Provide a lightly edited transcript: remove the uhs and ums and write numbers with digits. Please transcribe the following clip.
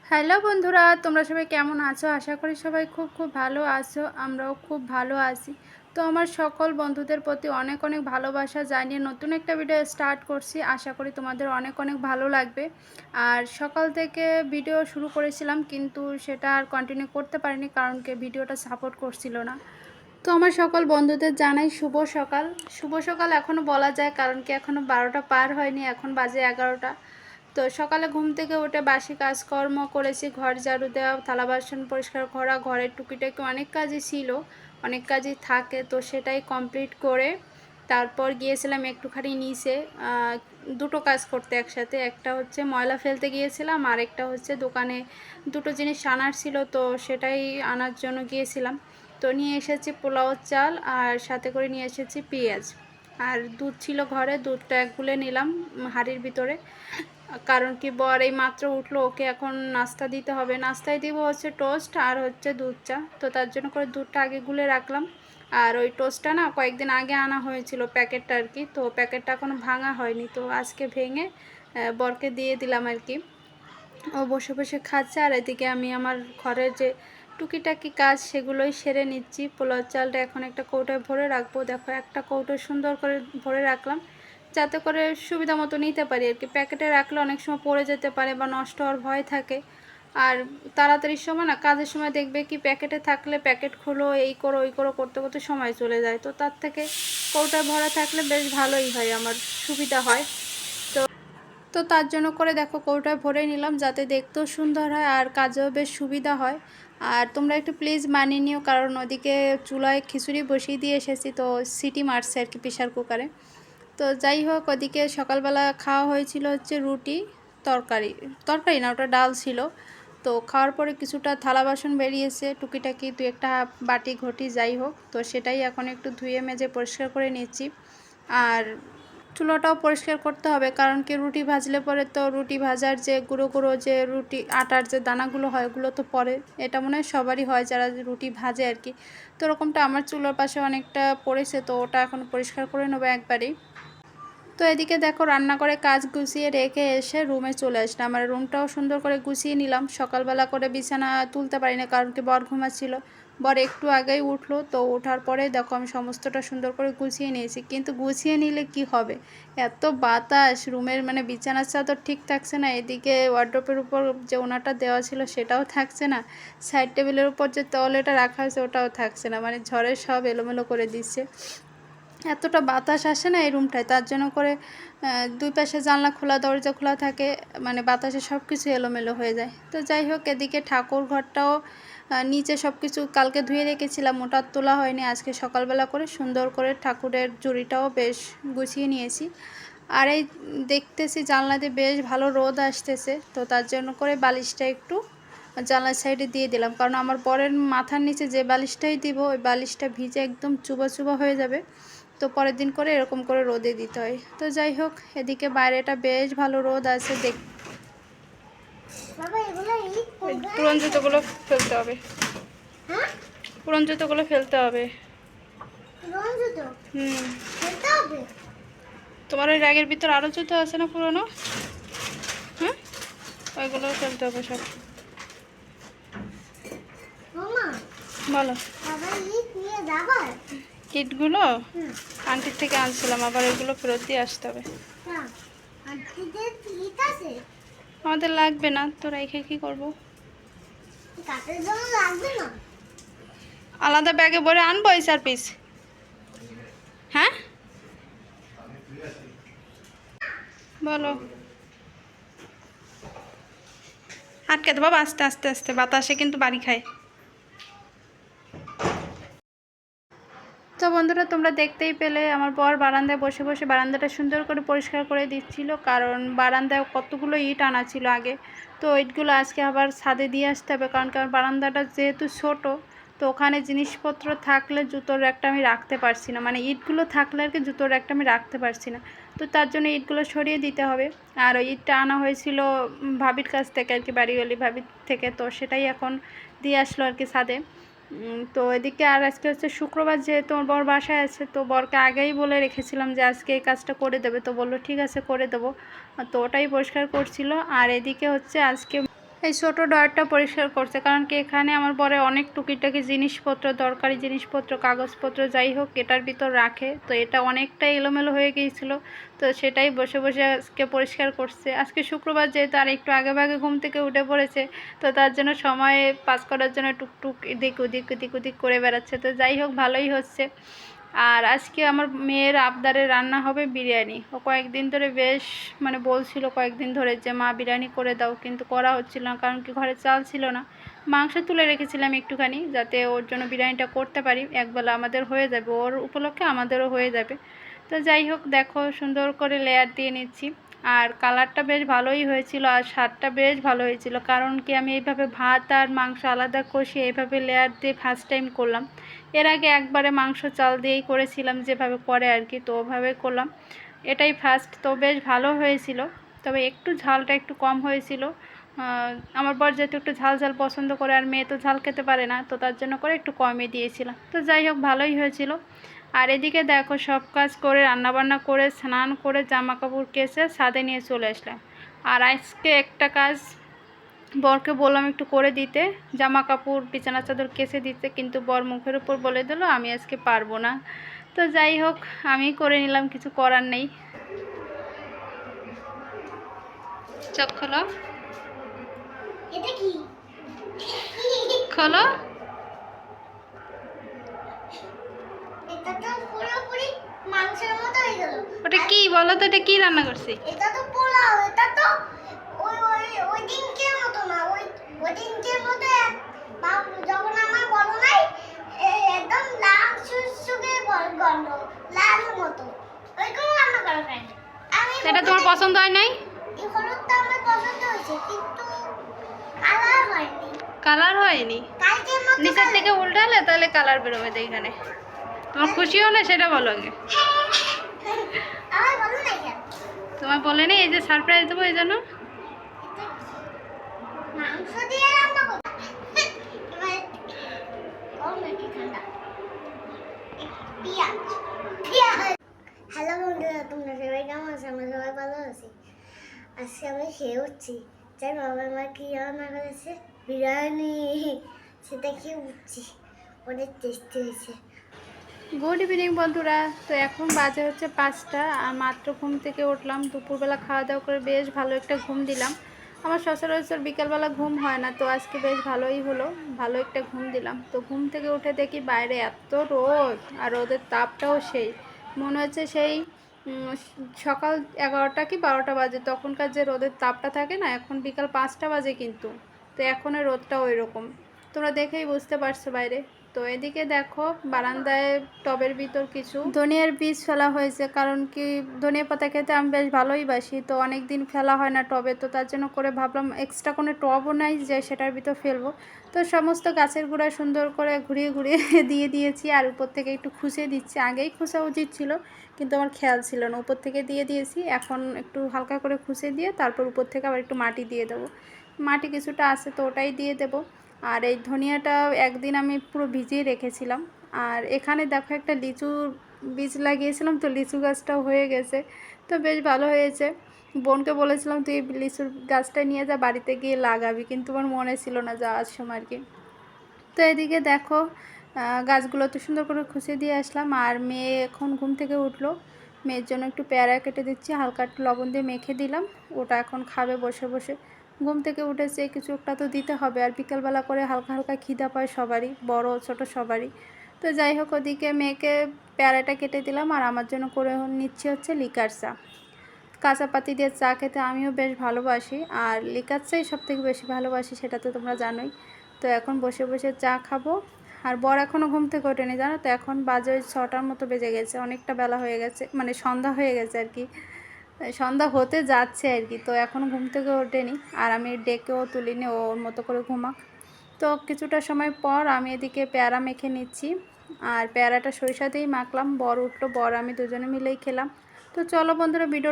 Hello বন্ধুরা, তোমরা সবাই কেমন আছো? আশা করি সবাই খুব খুব ভালো আছো। আমরাও খুব ভালো আছি। তো আমার সকল বন্ধুদের প্রতি অনেক অনেক ভালোবাসা জানিয়ে নতুন একটা ভিডিও স্টার্ট করছি। আশা করি তোমাদের অনেক অনেক ভালো লাগবে। আর সকাল থেকে ভিডিও শুরু করেছিলাম, কিন্তু সেটা আর কন্টিনিউ করতে পারিনি, কারণ কি ভিডিওটা সাপোর্ট করছিল না। তো আমার সকল বন্ধুদের জানাই শুভ সকাল। শুভ সকাল এখনও বলা যায়, কারণ কি এখনও 12টা পার হয়নি, এখন বাজে 11টা। তো সকালে ঘুম থেকে উঠে বাসি কাজকর্ম করেছি, ঘর ঝাড়ু দেওয়া, থালা বাসন পরিষ্কার করা, ঘরের টুকিটাকি অনেক কাজই ছিল, অনেক কাজই থাকে, তো সেটাই কমপ্লিট করে তারপর গিয়েছিলাম একটুখানি নিচে দুটো কাজ করতে একসাথে। একটা হচ্ছে ময়লা ফেলতে গিয়েছিলাম, আর একটা হচ্ছে দোকানে দুটো জিনিস আনার ছিল, তো সেটাই আনার জন্য গিয়েছিলাম। তো নিয়ে এসেছি পোলাও চাল, আর সাথে করে নিয়ে এসেছি পেঁয়াজ, আর দুধ ছিল ঘরে, দুধটা এক গুলে নিলাম হাঁড়ির ভিতরে। কারণ কি বর এই মাত্র উঠলো, ওকে এখন নাস্তা দিতে হবে। নাস্তায় দিব হচ্ছে টোস্ট আর হচ্ছে দুধ চা, তো তার জন্য করে দুধটা আগে গুলে রাখলাম। আর ওই টোস্টটা না কয়েকদিন আগে আনা হয়েছিল প্যাকেটটা আর কি, তো প্যাকেটটা এখনও ভাঙা হয়নি, তো আজকে ভেঙে বরকে দিয়ে দিলাম আর কি। ও বসে বসে খাচ্ছে, আর এদিকে আমি আমার ঘরের যে টুকিটাকি কাজ সেগুলোই সেরে নিচ্ছি। পোলাও চালটা এখন একটা কৌটোয় ভরে রাখবো। দেখো একটা কৌটো সুন্দর করে ভরে রাখলাম, যাতে করে সুবিধা মতো নিতে পারি আর কি। প্যাকেটে রাখলে অনেক সময় পড়ে যেতে পারে বা নষ্ট হওয়ার ভয় থাকে। আর তাড়াতাড়ির সময় না, কাজের সময় দেখবে কি প্যাকেটে থাকলে প্যাকেট খুলো, এই করো ওই করো করতে করতে সময় চলে যায়। তো তার থেকে কৌটায় ভরা থাকলে বেশ ভালোই হয়, আমার সুবিধা হয়। তো তার জন্য করে দেখো কৌটায় ভরে নিলাম, যাতে দেখতেও সুন্দর হয় আর কাজেও বেশ সুবিধা হয়। আর তোমরা একটু প্লিজ মানিয়ে নিও, কারণ ওদিকে চুলায় খিচুড়ি বসিয়ে দিয়ে এসেছি, তো সিটি মারছে আর কি প্রেশার কুকারে। তো যাই হোক, ওদিকে সকালবেলা খাওয়া হয়েছিল হচ্ছে রুটি, তরকারি। তরকারি না, ওটা ডাল ছিল। তো খাওয়ার পরে কিছুটা থালা বাসন বেরিয়েছে, টুকিটাকি দু একটা বাটি ঘটি যাই হোক, তো সেটাই এখন একটু ধুয়ে মেজে পরিষ্কার করে নিচ্ছি। আর চুলাটাও পরিষ্কার করতে হবে, কারণ কি রুটি ভাজলে পরে তো রুটি ভাজার যে গুঁড়ো গুঁড়ো যে রুটি আটার যে দানাগুলো হয় ওগুলো তো পরে, এটা মনে হয় সবারই হয় যারা রুটি ভাজে আর কি। তো ওরকমটা আমার চুলার পাশে অনেকটা পড়েছে, তো ওটা এখন পরিষ্কার করে নেবো একবারেই। তো এদিকে দেখো রান্না করে কাজ গুছিয়ে রেখে এসে রুমে চলে আসলাম। আমার রুমটাও সুন্দর করে গুছিয়ে নিলাম। সকালবেলা করে বিছানা তুলতে পারি না, কারণ কি বর ঘুমাচ্ছিল। বর একটু আগেই উঠলো, তো ওঠার পরে দেখো আমি সমস্তটা সুন্দর করে গুছিয়ে নিয়েছি। কিন্তু গুছিয়ে নিলে কি হবে, এত বাতাস রুমের, মানে বিছানার চাদর ঠিক থাকছে না, এদিকে ওয়ার্ড্রোপের উপর যে ওনাটা দেওয়া ছিল সেটাও থাকছে না, সাইড টেবিলের উপর যে তওয়ালটা রাখা হয়েছে ওটাও থাকছে না, মানে ঝড়ে সব এলোমেলো করে দিচ্ছে। এতটা বাতাস আসে না এই রুমটায়, তার জন্য করে দুই পাশে জানলা খোলা, দরজা খোলা থাকে, মানে বাতাসে সব কিছু এলোমেলো হয়ে যায়। তো যাই হোক, এদিকে ঠাকুর ঘরটাও নিচে সব কিছু কালকে ধুয়ে রেখেছিলাম, ওটা তোলা হয়নি, আজকে সকালবেলা করে সুন্দর করে ঠাকুরের জুড়িটাও বেশ গুছিয়ে নিয়েছি। আর এই দেখতেছি জানলাতে বেশ ভালো রোদ আসতেছে, তো তার জন্য করে বালিশটা একটু জানলার সাইডে দিয়ে দিলাম, কারণ আমার বরের মাথার নিচে যে বালিশটাই দিব ওই বালিশটা ভিজে একদম চুবা চুবা হয়ে যাবে। তো পরের দিন করে এরকম করে রোদে দিতে হয়। তো যাই হোক, এদিকে বাইরেটা বেশ ভালো রোদ আছে দেখ। পুরন জুতোগুলো ফেলতে হবে, পুরন জুতোগুলো ফেলতে হবে। তোমার ওই র্যাগের ভিতর আরও জুতো আছে না পুরনো? হ্যাঁ, ওইগুলো ফেলতে হবে সব। বলো। ইটগুলো আন্টির থেকে আনছিলাম, আবার এগুলো ফেরত দিয়ে আসতে হবে। আমাদের লাগবে না, তো রেখে কি করবো? আলাদা ব্যাগে ভরে আনবো এই 4 পিস। হ্যাঁ বলো। আটকে দেবো বাবা, আস্তে আস্তে আস্তে, বাতাসে কিন্তু বাড়ি খায়। তো বন্ধুরা, তোমরা দেখতেই পেলে আমার বর বারান্দায় বসে বসে বারান্দাটা সুন্দর করে পরিষ্কার করে দিচ্ছিল, কারণ বারান্দায় কতগুলো ইট আনা ছিল আগে, তো ইটগুলো আজকে আবার ছাদে দিয়ে আসতে হবে, কারণ কি আমার বারান্দাটা যেহেতু ছোট, তো ওখানে জিনিসপত্র থাকলে জুতোর র্যাকটা আমি রাখতে পারছি না, মানে ইটগুলো থাকলে আর কি জুতোর র্যাকটা আমি রাখতে পারছি না। তো তার জন্য ইটগুলো সরিয়ে দিতে হবে। আর ওই ইটটা আনা হয়েছিল ভাবির কাছ থেকে আর কি, বাড়িওয়ালি ভাবির থেকে, তো সেটাই এখন দিয়ে আসলো আর কি ছাদে। তো এদিকে আর আজকে হচ্ছে শুক্রবার, যেহেতু আমার বর বাসায় আছে, তো বরকে আগেই বলে রেখেছিলাম যে আজকে এই কাজটা করে দেবে, তো বললো ঠিক আছে করে দেবো। তো ওটাই পরিষ্কার করছিল। আর এদিকে হচ্ছে আজকে এই ছোটো ড্রয়ারটা পরিষ্কার করছে, কারণ কি এখানে আমার বরে অনেক টুকিটাকি জিনিসপত্র, দরকারি জিনিসপত্র, কাগজপত্র যাই হোক এটার ভিতর রাখে। তো এটা অনেকটা এলোমেলো হয়ে গিয়েছিলো, তো সেটাই বসে বসে আজকে পরিষ্কার করছে। আজকে শুক্রবার যেহেতু আর একটু আগে ভাগে ঘুম থেকে উঠে পড়েছে, তো তার জন্য সময় পাস করার জন্য টুকটুক এদিক ওদিক এদিক ওদিক করে বেড়াচ্ছে। তো যাই হোক ভালোই হচ্ছে। আর আজকে আমার মেয়ের আবদারে রান্না হবে বিরিয়ানি। ও কয়েকদিন ধরে বেশ বলছিল কয়েকদিন ধরে যে মা বিরিয়ানি করে দাও, কিন্তু করা হচ্ছিল না, কারণ কি ঘরে চাল ছিল না। মাংস তুলে রেখেছিলাম একটুখানি, যাতে ওর জন্য বিরিয়ানিটা করতে পারি, একবেলা আমাদের হয়ে যাবে, ওর উপলক্ষে আমাদেরও হয়ে যাবে। তো যাই হোক দেখো সুন্দর করে লেয়ার দিয়ে নিচ্ছি। আর কালারটা বেশ ভালোই হয়েছিল, আর স্বাদটা বেশ ভালো হয়েছিল, কারণ কি আমি এইভাবে ভাত আর মাংস আলাদা কষিয়ে এইভাবে লেয়ার দিয়ে ফার্স্ট টাইম করলাম। এর আগে একবারে মাংস চাল দিয়েই করেছিলাম যেভাবে করে আর কি, তো ওভাবে করলাম, এটাই ফার্স্ট। তো বেশ ভালো হয়েছিল, তবে একটু ঝালটা একটু কম হয়েছিল। আমার বর যেহেতু একটু ঝাল ঝাল পছন্দ করে, আর মেয়ে তো ঝাল খেতে পারে না, তো তার জন্য করে একটু কমই দিয়েছিলাম। তো যাই হোক ভালোই হয়েছিল। আর এদিকে দেখো সব কাজ করে রান্নাবান্না করে স্নান করে জামা কাপড় কেচে ছাদে নিয়ে চলে আসলাম। আর আজকে একটা কাজ বরকে বললাম একটু করে দিতে, জামা কাপড় বিছানা চাদর কেচে দিতে, কিন্তু বর মুখের উপর বলে দিল আমি আজকে পারবো না। তো যাই হোক আমি করে নিলাম, কিছু করার নেই। চোখ খোলো, এটা কি খোলো। এটা তো পুরোপুরি মাংসের মতো হয়ে গেল। ওটা কি বলো তো, এটা কি রান্না করছি? এটা তো পোলাও, এটা তো ওই ওই ওই দিনকের মতো না, ওই দিনকের মতো যখন আমার বলো নাই একদম লাল সুসুকে গন্ধ, লাল মতো ওইরকম রান্না করা যায়। আমি এটা তোমার পছন্দ হয় নাই? এই হলুদটা আমার পছন্দ হয়েছে, কিন্তু কালার হয়নি। কালার হয়নি? কালকের মতো নিচের থেকে উল্টালে তাহলে কালার বেরোবে। তো এখানে তোমার খুশি হলে সেটা বলো আগে। আমার বলো না কেন? তোমার বলে নেই, এই যে সারপ্রাইজ দেবো এই জন্য। মাংস দিয়ে রান্না করতে এবার কম একটু ঠান্ডা পেঁয়াজ পেঁয়াজ। হ্যালো বন্ধুরা, তোমরা সবাই কেমন আছো? আমরা সবাই ভালো আছি। আজকে আমি খেয়ে উঠছি, যাই বাবা মা কি রান্না করেছে, বিরিয়ানি, সেটা খেয়ে উঠছি, অনেক টেস্টি হয়েছে। গুড ইভিনিং বন্ধুরা। তো এখন বাজে হচ্ছে 5টা, আর মাত্র ঘুম থেকে উঠলাম। দুপুরবেলা খাওয়া দাওয়া করে বেশ ভালো একটা ঘুম দিলাম। আমার সচরাচর বিকালবেলা ঘুম হয় না, তো আজকে বেশ ভালোই হলো, ভালো একটা ঘুম দিলাম। তো ঘুম থেকে উঠে দেখি বাইরে এত রোদ, আর রোদের তাপটাও সেই মনে হচ্ছে সেই সকাল 11টা কি 12টা বাজে তখনকার যে রোদের তাপটা থাকে না, এখন বিকাল 5টা বাজে কিন্তু। তো এখনের রোদটা ওই রকম, তোমরা দেখেই বুঝতে পারছো বাইরে। তো এদিকে দেখো বারান্দায় টবের ভিতর কিছু ধনিয়ার বীজ ফেলা হয়েছে, কারণ কি ধনিয়া পাতা খেতে আমি বেশ ভালোই বাসি, তো অনেক দিন ফেলা হয় না টবে, তো তার জন্য করে ভাবলাম এক্সট্রা কোনো টবও নাই যে সেটার ভিতর ফেলবো। তো সমস্ত গাছের গোড়ায় সুন্দর করে ঘুরিয়ে ঘুরিয়ে দিয়ে দিয়েছি, আর উপর থেকে একটু খুশে দিচ্ছি। আগেই খুশা উচিত ছিল, কিন্তু আমার খেয়াল ছিল না, উপর থেকে দিয়ে দিয়েছি। এখন একটু হালকা করে খুশে দিয়ে তারপর উপর থেকে আবার একটু মাটি দিয়ে দেবো। মাটি কিছুটা আছে তো ওটাই দিয়ে দেবো। আর এই ধনিয়াটা একদিন আমি পুরো ভিজিয়ে রেখেছিলাম। আর এখানে দেখো একটা লিচুর বীজ লাগিয়েছিলাম, তো লিচু গাছটাও হয়ে গেছে, তো বেশ ভালো হয়েছে। বোনকে বলেছিলাম তুই লিচুর গাছটা নিয়ে যা, বাড়িতে গিয়ে লাগাবি, কিন্তু আমার মনে ছিল না যাওয়ার সময় আর কি। তো এদিকে দেখো গাছগুলো তো সুন্দর করে খুশিয়ে দিয়ে আসলাম। আর মেয়ে এখন ঘুম থেকে উঠলো, মেয়ের জন্য একটু পেয়ারা কেটে দিচ্ছি, হালকা একটু লবণ দিয়ে মেখে দিলাম, ওটা এখন খাবে বসে বসে। ঘুম থেকে উঠেছে, কিছু একটা তো দিতে হবে, আর বিকেলবেলা করে হালকা হালকা খিদা পায় সবারই, বড় ছোট সবারই। তো যাই হোক ওদিকে মেয়েকে পেয়ারাটা কেটে দিলাম, আর আমার জন্য করে নিচ্ছি হচ্ছে লিকার চা। কাঁচা পাতি দিয়ে চা খেতে আমিও বেশ ভালোবাসি, আর লিকার চাই সবথেকে বেশি ভালোবাসি, সেটা তো তোমরা জানোই। তো এখন বসে বসে চা খাবো। আর বর এখনও ঘুম থেকে ওঠেনি জানো তো, এখন বাজে ওই 6টার মতো বেজে গেছে, অনেকটা বেলা হয়ে গেছে, সন্ধ্যা হয়ে গেছে আর কি, সন্ধ্যা হতে যাচ্ছে আর কি। তো এখনও ঘুম থেকে ওঠেনি, আর আমি ডেকেও তুলিনি, ওর মতো করে ঘুমাক। তো কিছুটা সময় পর আমি এদিকে পেয়ারা মেখে নিচ্ছি, আর পেয়ারাটা সরিষা দিয়েই মাখলাম। বর উঠলো, বর আমি দুজনে মিলেই খেলাম। তো চলো বন্ধুরা ভিডিও